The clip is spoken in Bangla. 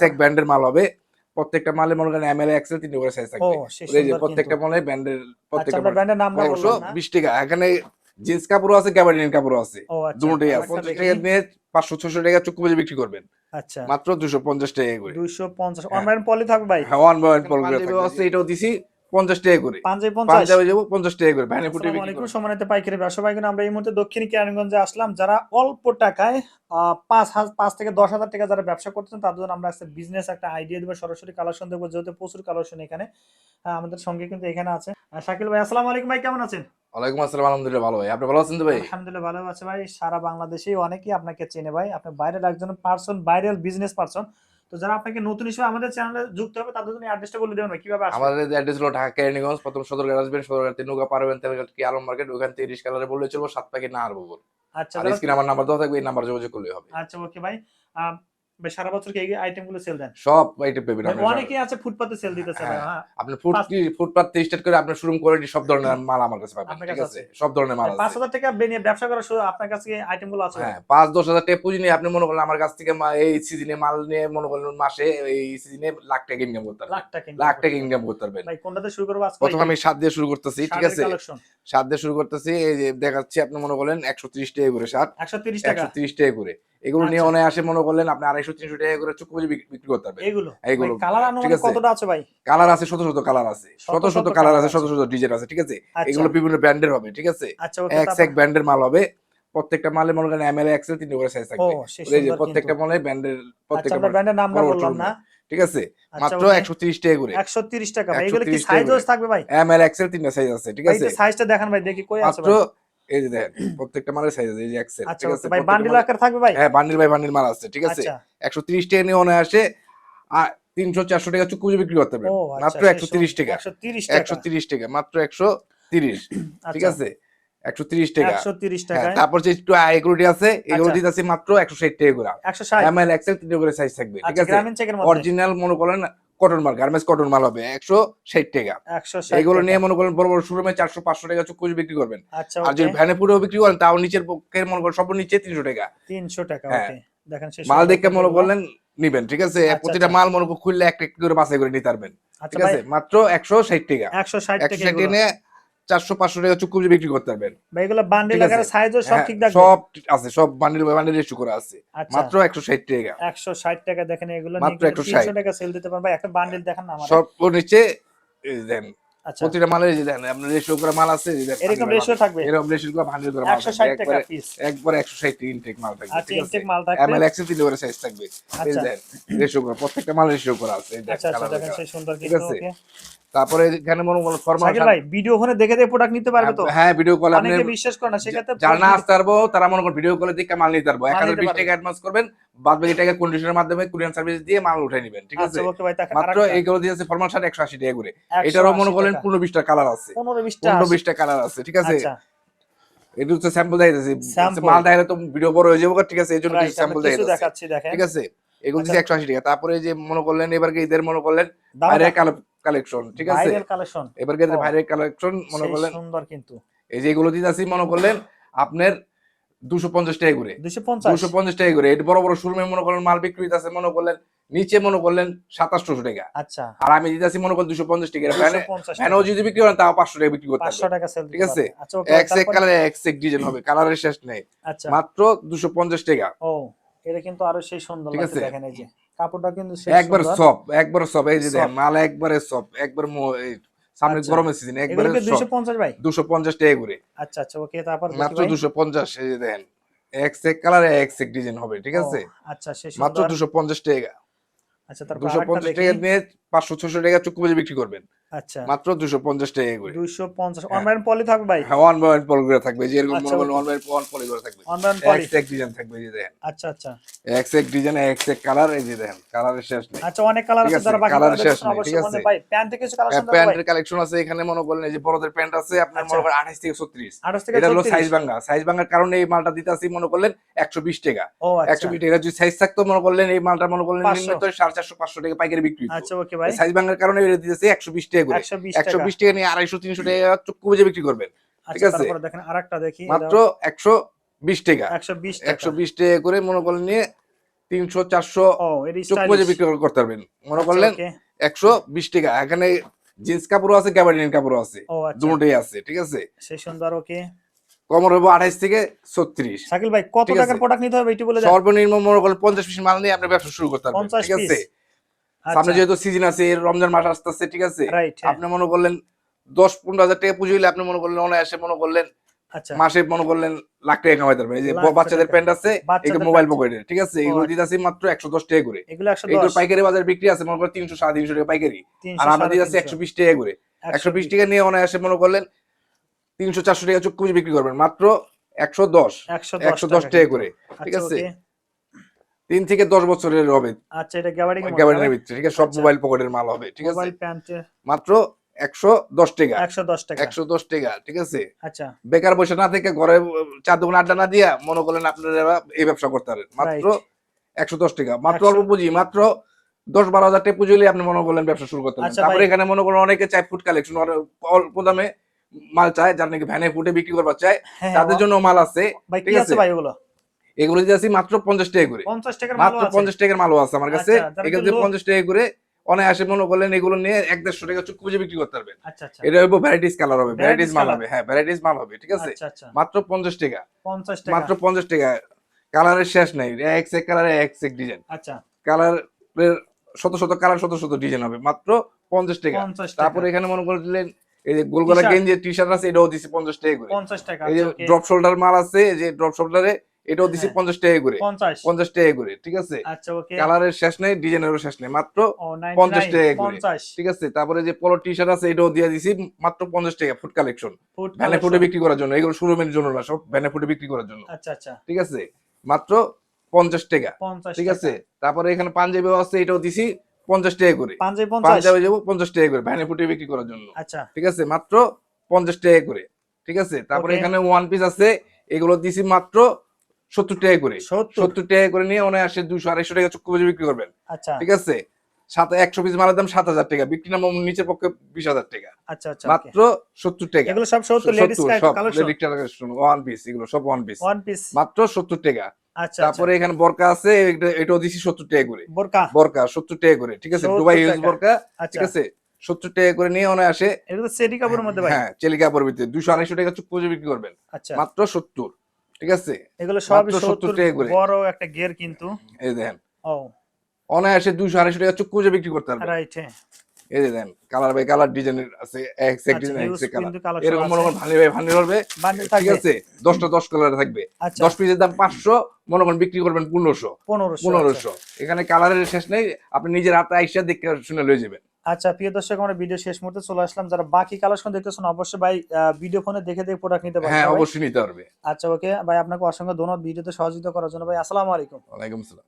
সেক ব্র্যান্ডের মাল হবে। প্রত্যেকটা মালে মনে করেন এমএল এক্সেল 3 করে সাইজ ও থাকবে। সে এই যে সুন্দর প্রত্যেকটা কিন্তু। মালে ব্র্যান্ডের আচ্ছা প্রত্যেকটা আমরা ব্র্যান্ডের নামটা বললাম না। 20 টাকা। এখানে জিন্স কাপড়ও আছে, গ্যাবার্ডিন কাপড়ও আছে। ও আচ্ছা দুটোই আছে। আরেকটা 50 দেখি। টাকা নিয়ে 500-600 টাকা চুক্তি করে বিক্রি করবেন। আচ্ছা মাত্র 250 টাকা করে। 250 হ্যাঁ। অনলাইন পলি থাকবে ভাই? হ্যাঁ, ওয়ান বাই ওয়ান পল করে থাকবে। আছে এটাও দিছি 50 টাকা করে। পাঞ্জাবি 50। পাঞ্জাবি যাবো 50 টাকা করে। ভ্যানে ফুটে আসসালামু বিক্রি আলাইকুম করব। সম্মানিত পাইকারি ব্যবসা ভাইগণ, আমরা এই মুহূর্তে দক্ষিণ কেরানীগঞ্জে আসলাম। যারা অল্প টাকায় 5 থেকে 10,000 টাকা যারা ব্যবসা করতেছেন তাদের জন্য আমরা আজকে বিজনেস একটা আইডিয়া দেবো, সরাসরি কালেকশন দেবো, যেহেতু প্রচুর কালেকশন এখানে। আমাদের সঙ্গে কিন্তু এখানে আছে শাকিল ভাই। আসসালামু আলাইকুম ভাই, কেমন আছেন? ওয়ালাইকুম আসসালাম, আলহামদুলিল্লাহ ভালো ভাই। আপনি ভালো আছেন তো ভাই? আলহামদুলিল্লাহ ভালো আছে ভাই। সারা বাংলাদেশেই অনেকেই আপনাকে চেনে ভাই, আপনি বাইরের একজন পার্সন, ভাইরাল বিজনেস পার্সন। তো যারা আপনাকে নতুন হিসেবে আমাদের চ্যানেলে যুক্ত হবে তাদের জন্য অ্যাড্রেসটা বলে দেবেন ভাই, কিভাবে আসবে? আমাদের অ্যাড্রেস হলো ঢাকা কেরানীগঞ্জ, প্রথম সদরঘাট আসবেন, সদরঘাট থেকে নৌকা পার হবেন, তেলঘাট কি আলম মার্কেট, ওখান থেকে রিস্কালারে বললে চলবো, 7 প্যাকেট না আর বলবো। আচ্ছা আর যারা স্ক্রিন আমার নাম্বার দেওয়া থাকবে, এই নাম্বার যোগাযোগ করলেই হবে। আচ্ছা ওকে ভাই। আহ, ভাই সারা বছর কি এই আইটেম গুলো সেল দেন? সব আইটেম পেবেন ভাই আপনি। অনেকেই আছে ফুটপাতে সেল দিতেছে ভাই। হ্যাঁ, হ্যাঁ আপনি পাঁচ- ফুটপাত থেকে স্টার্ট করে আপনার শোরুম কোয়ালিটি সব ধরনের মাল আমার কাছে পাবেন। আপনার ঠিক কাছে আছে, আছে? সব ধরনের মাল ভাই আছে। 5,000 টাকা নিয়ে ব্যবসা করার শুধু আপনার কাছে আইটেম গুলো আছে ভাই? হ্যাঁ, 5-10 হাজার টাকা পুঁজি নিয়ে আপনি মনে করলেন আমার কাছ থেকে এই সিজনে মাল নিয়ে মনে করলেন মাসে এই সিজনে লাখ টাকা ইনকাম করতে পারবেন। লাখ টাকা লাখ টাকা ইনকাম করতে পারবেন। ভাই কোনটাতে শুরু করবো আজকে? প্রথম আমি 7 দিয়ে শুরু করতেছি। ঠিক আছে, কালেকশন 7 দিয়ে শুরু করতেছি। এই যে দেখাচ্ছি, আপনি মনে করলেন 130 টাকা করে শার্ট, 130 টাকা। 130 টাকা করে। এগুলো নিয়ে আচ্ছা। অনায়াসে মনে করলেন আপনি 250-300 টাকা করে চুক্তি করে বিক্রি করতে পারবেন। এগুলো এইগুলো কালার ঠিক আনুমানিক আছে। কতটা আছে ভাই? কালার আছে শত শত কালার আছে, শত শত কালার আছে, শত শত ডিজাইন আছে। ঠিক আছে, আচ্ছা এগুলো বিভিন্ন ব্র্যান্ডের হবে। ঠিক আছে, আচ্ছা ওকে। এক তারপর ব্র্যান্ডের মাল হবে। প্রত্যেকটা মালে মনে করেন এমএল এক্সেল 3 করে সাইজ ও থাকবে। সে এই যে সুন্দর প্রত্যেকটা কিন্তু। মালে ব্র্যান্ডের আচ্ছা প্রত্যেকটা আমরা ব্র্যান্ডের নামটা বললাম না। ঠিক আছে, আচ্ছা মাত্র ওকে। 130 টাকা করে। 130 টাকা ভাই। এগুলো কি 130 টাকা সাইজ করে। থাকবে ভাই? এমএল এক্সেল 3টা সাইজ আছে। ঠিক ভাই আছে, এটা সাইজটা দেখান ভাই, দেখি কই আছে মাত্র ভাই। এই যে দেখেন প্রত্যেকটা মালের সাইজ আছে। এই যে এক্সেল। আচ্ছা ঠিক ওকে আছে, ভাই। প্রত্যেকটা বান্ডিল মালে আকার থাকবে ভাই? হ্যাঁ, বান্ডিল বাই বান্ডিল মাল আছে। ঠিক আছে, আচ্ছা 130 টাকা নিয়ে অনায়াসে 300-400 টাকা চুক্তি করে বিক্রি করতে পারবেন। ও আচ্ছা মাত্র 130 টাকা। 130 টাকা। 130 টাকা, মাত্র 130। ঠিক আচ্ছা আছে, 130 টাকা। 130 হ্যাঁ, টাকায়। তারপর যে একটু এগুলোটি আছে, এগুলো আচ্ছা দিতেছি মাত্র 160 টাকা করে। 160। এমএল এক্সেল 3 করে সাইজ থাকবে। ঠিক আচ্ছা আছে, গ্রামীণ চেকের মধ্যে অরিজিনাল মনে করেন কটন মাল, গার্মেন্টস কটন মাল হবে 160 টাকা। 160 এগুলো টাকা। নিয়ে মনে করেন বড় বড় শোরুমে 400-500 টাকা চুক্তি করে বিক্রি করবেন। আচ্ছা আর ওকে। যদি ভ্যানে পুরো বিক্রি করেন তাও নিচের পক্ষে মনে করেন সর্বনিচে 300 টাকা। 300 টাকা হ্যাঁ, ওকে। দেখেন সে মাল সুন্দর দেখে কিন্তু মনে এগুলো। করলেন নিবেন। ঠিক আছে, আচ্ছা প্রতিটা আচ্ছা মাল মনে করে খুললে একটা একটা করে বাছাই করে নিতে পারবেন। আচ্ছা ঠিক ভাই। আছে, মাত্র 160 টাকা। 160 টাকা 160 টাকা এগুলো নিয়ে 400-500 টাকা চুক্তি করে বিক্রি করতে পারবেন। ভাই। এগুলো বান্ডিল ঠিক আছে, আকারে সাইজও সব হ্যাঁ ঠিক থাকবে? সব আছে, সব বান্ডিল বাই বান্ডিল ইস্যু করা আছে। আচ্ছা মাত্র 160 টাকা। 160 টাকা। দেখেন এগুলো নিয়ে মাত্র কিন্তু 300 160। টাকা সেল দিতে পারবে। একটা বান্ডিল দেখান না আমারে। সর্বনিচে এই যে দেন আচ্ছা প্রতিটা মালের যে দেন আপনার রেশিও করে মাল আছে, যে দেন এরকম রেশিও থাকবে? এরকম রেশিও করে বান্ডিল করে মাল থাকবে। 160 টাকা একবারে পিস। একবারে 160 টাকা ইনটেক মাল থাকবে। আচ্ছা ঠিক আছে, ইনটেক মাল থাকবে। এমএল এক্সেল 3 করে সাইজ থাকবে। এই আচ্ছা যে দেন রেশিও করে প্রত্যেকটা মাল রেশিও করা আছে। এই দেন আচ্ছা আচ্ছা কালার দেখেন করা। সে সুন্দর ঠিক কিন্তু আছে, ওকে। তারপরে এখানে মনে করেন ফরমাল শাকিল ভাই ভিডিও ফোনে দেখে দেখে প্রোডাক্ট নিতে পারবে তো? হ্যাঁ, ভিডিও কল আপনি অনেকে বিশ্বাস করে না, সেক্ষেত্রে যারা না আসতে পারবো তারা মনে করেন ভিডিও কলে দেখে মাল নিতে পারবো। মাল নিতে 1020 পারবে। টাকা অ্যাডভান্স করবেন, বাদ বাকি টাকা কন্ডিশনের মাধ্যমে কুরিয়ার সার্ভিস দিয়ে মাল উঠাই নেবেন। ঠিক আচ্ছা আছে, ওকে ভাই। দেখেন মাত্র আরেকটা এইগুলো দিয়েছে ফরমাল শার্ট 180 টাকা করে। 180 এটারও মনে করেন টাকা। 15-20টা কালার আছে। 15-20টা 15-20টা কালার আছে। ঠিক আছে, আচ্ছা এটা হচ্ছে স্যাম্পল দেখাইতেছি। স্যাম্পল মাল দেখালে তো ভিডিও বড় হয়ে যাবে। ঠিক আছে, এই জন্য রাইট। কিছু আমরা স্যাম্পল কিছু দেখাইতেছি। দেখাচ্ছি দেখেন। ঠিক আছে, এগুলো আচ্ছা দিচ্ছে 180 টাকা। তারপরে যে মনে করলেন এবার ঈদের মনে করলেন দাম বাইরের কালেকশন। ঠিক আছে, ভাইরাল কালেকশন। এবার ও বাইরের কালেকশন মনে সেই করলেন সুন্দর কিন্তু। এই যে এগুলো দিতেছি মনে করলেন আপনার 250 টাকা করে। 250। 250 টাকা করে। এটা বড় বড় শোরুমে মনে করেন মাল বিক্রি হইতাছে মনে করলেন নিচে মনে করলেন 2700 টাকা। আচ্ছা আর আমি দিতেছি মনে করেন 250 টাকা। 250 ভ্যানও টাকা। যদি বিক্রি করেন তাও 500 টাকা বিক্রি করতে 500 পারবেন। টাকা সেল ঠিক দিতে আছে, পারবে। আচ্ছা ওকে ভাই। এক্স এক তারপরে কালারে এক্স এক ডিজাইন হবে, কালারের শেষ নেই। আচ্ছা মাত্র 250 টাকা। ও এটা কিন্তু আরো সেই সুন্দর ঠিক লাগছে। আছে, দেখেন এই যে কাপড়টা কিন্তু সেই একবার সুন্দর। সব, একবার সব। এই যে দেখেন সফট। মাল একবারে সব, একবার এই সামনে আচ্ছা গরমের সিজন এগুলো একবারে কি সব। 250 ভাই? 250 টাকা করে। আচ্ছা আচ্ছা ওকে। তারপর দেখি মাত্র ভাই। 250। এই যে দেখেন এক্স এক কালারে এক্স এক ডিজাইন হবে। ঠিক ও আছে, আচ্ছা সেই মাত্র সুন্দর। 250 টাকা। আচ্ছা তারপর আরেকটা 250 দেখি। টাকা নিয়ে 500-600 টাকা চুক্তি করে বিক্রি করবেন। আচ্ছা মাত্র 250 টাকা করে। 250 হ্যাঁ, অনলাইন পলি থাকবে ভাই? হ্যাঁ, ওয়ান বাই ওয়ান পল করে থাকবে। যে এরকম আচ্ছা মনে করেন ওকে। ওয়ান বাই ওয়ান পলি করে থাকবে। অনলাইন পলি। এক্স এক ডিজাইন থাকবে। এই যে দেখেন আচ্ছা আচ্ছা এক্স এক ডিজাইন, এক্স এক কালার। এই যে দেখেন কালারের শেষ নেই। আচ্ছা অনেক কালার ঠিক আছে। আছে, যারা বাকি কালারের কালার শেষ দেখছেন নেই। ঠিক অবশ্যই মনে আছে, ভাই প্যান্ট থেকে কিছু কালেকশন দেবো ভাই। প্যান্টের কালেকশন আছে এখানে মনে করেন এই যে বড়দের প্যান্ট আছে আপনার আচ্ছা মনে করেন 28 থেকে 36। 28 থেকে এটা হলো 36। সাইজ ভাঙা। সাইজ ভাঙার কারণে এই মালটা দিতেছি মনে করলেন 120 টাকা। ও আচ্ছা 120 টাকা যদি সাইজ থাকতো মনে করলেন এই মালটা মনে করলেন 500। নিম্ন তো 450-500 টাকা পাইকারি বিক্রি হতো। আচ্ছা ওকে ভাই। সাইজ ভাঙার কারণে এটা দিতেছি 120 টাকা করে। 120 টাকা। 120 টাকা নিয়ে 250-300 টাকা চুক্তি বুঝে বিক্রি করবেন। ঠিক আচ্ছা আছে, তারপরে দেখেন আরেকটা দেখি। মাত্র 120 টাকা। 120 টাকা। 120 টাকা করে মনে করলেন নিয়ে 300 400 ও এর চোখ বুঝে বিক্রি করতে পারবেন। মনে করলেন ওকে 120 টাকা। এখানে জিন্স কাপড়ও আছে, গ্যাবার্ডিন কাপড়ও আছে, ও আচ্ছা দুটোই আছে, ঠিক আছে। সেই সুন্দর ওকে কমর হইব 28 থেকে 36। শাকিল ভাই কত ঠিক টাকার আছে। প্রোডাক্ট নিতে হবে একটু বলে দেন সর্বনিম্ন মনে করলেন 50 পিস মাল নিয়ে আপনি ব্যবসা শুরু করতে পারবেন, 50 ঠিক আছে। পিস সামনে আচ্ছা যেহেতু সিজন আছে, রমজান মাস আসতেছে, ঠিক আছে। রাইট আপনি মনে করলেন 10-15 হাজার টাকা পুঁজি হইলে আপনি মনে করলেন অনায়াসে মনে করলেন আচ্ছা মাসে মনে করলেন লাখ টাকা কামাইতে পারবেন। এই যে লাখ বাচ্চাদের টাকা প্যান্ট আছে, এগুলো বাচ্চাদের মোবাইল প্যান্ট পকেটের, ঠিক আছে। ও এগুলো আচ্ছা দিতেছি মাত্র 110 টাকা করে। এগুলো এইগুলো 110 পাইকারি বাজারে বিক্রি আছে মনে করেন 300 350 টাকা পাইকারি, আর 300 আমরা দিতেছি 350 120 টাকা করে। 120 টাকা নিয়ে অনায়াসে মনে করলেন 300 400 টাকা চুক্তি পুঁজি বিক্রি করবেন মাত্র 110 110 টাকা করে, ঠিক আচ্ছা আছে। ওকে 3 থেকে 10 বছরের হবে আচ্ছা এটা গ্যাবার্ডিং এর মধ্যে গ্যাবার্ডিনের ভিতরে, ঠিক আছে। সব আচ্ছা। মোবাইল পকেটের মাল হবে, ঠিক আছে। মোবাইল প্যান্টের মাত্র 110 টাকা, 110 টাকা 110 টাকা, ঠিক আছে। আচ্ছা বেকার বসে না থেকে ঘরে চা দোকান আড্ডা না দিয়া মনে করলেন আপনারা এই ব্যবসা করতে পারেন মাত্র রাইট 110 টাকা। মাত্র 100 অল্প পুঁজি, মাত্র 10-12 হাজার টাকা পুঁজি হলে আপনি মনে করলেন ব্যবসা শুরু করতে পারেন। আচ্ছা তারপরে ভাই এখানে মনে করেন অনেকে চায় ফুড কালেকশন, অল্প দামে মাল চায়, যারা নাকি ভ্যানে ফুটে বিক্রি করবার চায়, হ্যাঁ তাদের জন্য মাল আছে, ভাই ঠিক কি আছে। আছে ভাই ওগুলো এগুলো দিতেছি মাত্র 50 টাকা করে, 50 টাকার মালও মাত্র আছে 50 টাকার মালও আছে আমার কাছে। আচ্ছা যারা এখানে একটু লোক 50 টাকা করে অনায়াসে মনে করলেন এগুলো নিয়ে 1-150 টাকা চুক্তি পুঁজি বিক্রি করতে পারবেন। আচ্ছা আচ্ছা এটা হইব ভ্যারাইটিস কালার হবে, ভ্যারাইটিস ভ্যারাইটিস মাল কালার হবে, হ্যাঁ ভ্যারাইটিস মাল হবে, ঠিক আছে। আচ্ছা আচ্ছা মাত্র 50 টাকা, 50 টাকা মাত্র 50 টাকা। কালারের শেষ নাই, এক এক কালারে এক এক ডিজাইন, আচ্ছা কালারের শত শত কালার, শত শত ডিজাইন হবে, মাত্র 50 টাকা। 50 টাকা তারপরে এখানে মনে করলেন এই যে গোলগলা টি-শার্ট গেঞ্জি টি শার্ট আছে, এটাও দিছি 50 টাকা করে। 50 টাকা এই যে আচ্ছা ওকে ড্রপ শোল্ডার মাল আছে, এই যে ড্রপ শোল্ডারে এটাও দিছি হ্যাঁ 50 টাকা করে, 50 50 টাকা করে, ঠিক আছে। আচ্ছা ওকে কালারের শেষ নেই, ডিজাইনেরও শেষ নেই, মাত্র ও 50 99 টাকা করে, 50 ঠিক আছে। তারপরে যে পলো টি শার্ট আছে, এটাও দিয়ে দিছি মাত্র 50 টাকা। ফুড কালেকশন, ফুড ভ্যানে ফুটে কালেকশন বিক্রি করার জন্য, এগুলো শোরুমের জন্য না, সব ভ্যানে ফুটে বিক্রি করার জন্য, আচ্ছা আচ্ছা ঠিক আছে। মাত্র 50 টাকা, 50 ঠিক টাকা আছে। তারপরে এখানে পাঞ্জাবিও আছে, এটাও দিছি 50 টাকা করে। পাঞ্জাবি 50 পাঞ্জাবি যাবো 50 টাকা করে ভ্যানে ফুটে বিক্রি করার জন্য, আচ্ছা ঠিক আছে। মাত্র 50 টাকা করে, ঠিক আছে। তারপরে ওকে এখানে ওয়ান পিস আছে, এগুলো দিছি মাত্র 70 টাকা করে। 70 70 টাকা করে নিয়ে অনায়াসে 200-250 টাকা চুক্তি পুঁজি বিক্রি করবেন, আচ্ছা ঠিক আছে। 100 পিস মালের দাম 7,000 টাকা, বিক্রি নাম নিচের পক্ষে 20,000 টাকা, আচ্ছা আচ্ছা ওকে মাত্র 70 টাকা। এগুলো সব 70 লেডিস 70 সব collection ladies collection, one piece, এগুলো সব ওয়ান পিস, ওয়ান পিস মাত্র 70 টাকা। আচ্ছা আচ্ছা তারপরে এখানে বোরকা আছে, এটাও দিছি 70 টাকা করে। বোরকা বোরকা 70 টাকা করে, ঠিক আছে। 70 দুবাই ইউজ টাকা বোরকা, আচ্ছা ঠিক আছে। 70 টাকা করে নিয়ে অনায়াসে, এটা তো সেটি কাপড়ের মধ্যে ভাই হ্যাঁ চেলি কাপড়ের ভিতরে 200-250 টাকা চুক্তি পুঁজি বিক্রি করবেন, আচ্ছা মাত্র 70, ঠিক আছে। এগুলো সবই মাত্র 70 70 টাকা করে। বড় একটা গের কিন্তু এই দেখেন ও অনায়াসে 200-250 টাকা চুক্তি পুঁজি বিক্রি করতে পারবেন। রাইট হ্যাঁ এই যে দেন কালার বাই কালার ডিজাইনের আছে, এক এক আচ্ছা ডিজাইন, এক হিউজ এক কালার, কিন্তু কালেকশন এরকম মনে আছে করেন ভানি বাই ভানি হবে, বান্ডেল ঠিক থাকবে আছে। 10টা 10 কালার থাকবে, আচ্ছা 10 পিসের দাম 500, মনে করেন বিক্রি করবেন 1500, 1500 এখানে কালারের শেষ নেই, আপনি নিজের হাতে আইসা দেখে শুনে লয়ে যাবেন। আচ্ছা প্রিয় দর্শক আমরা ভিডিও শেষ মুহূর্তে চলে আসলাম যারা বাকি কালেকশন দেখতেছেন অবশ্যই ভাই ভিডিও ফোনে দেখে দেখে প্রোডাক্ট নিতে পারবেন হ্যাঁ ভাই অবশ্যই নিতে পারবে। আচ্ছা ওকে ভাই আপনাকে অসংখ্য ধন্যবাদ ভিডিওতে সহযোগিতা করার জন্য ভাই আসসালামু আলাইকুম ওয়ালাইকুম আসসালাম।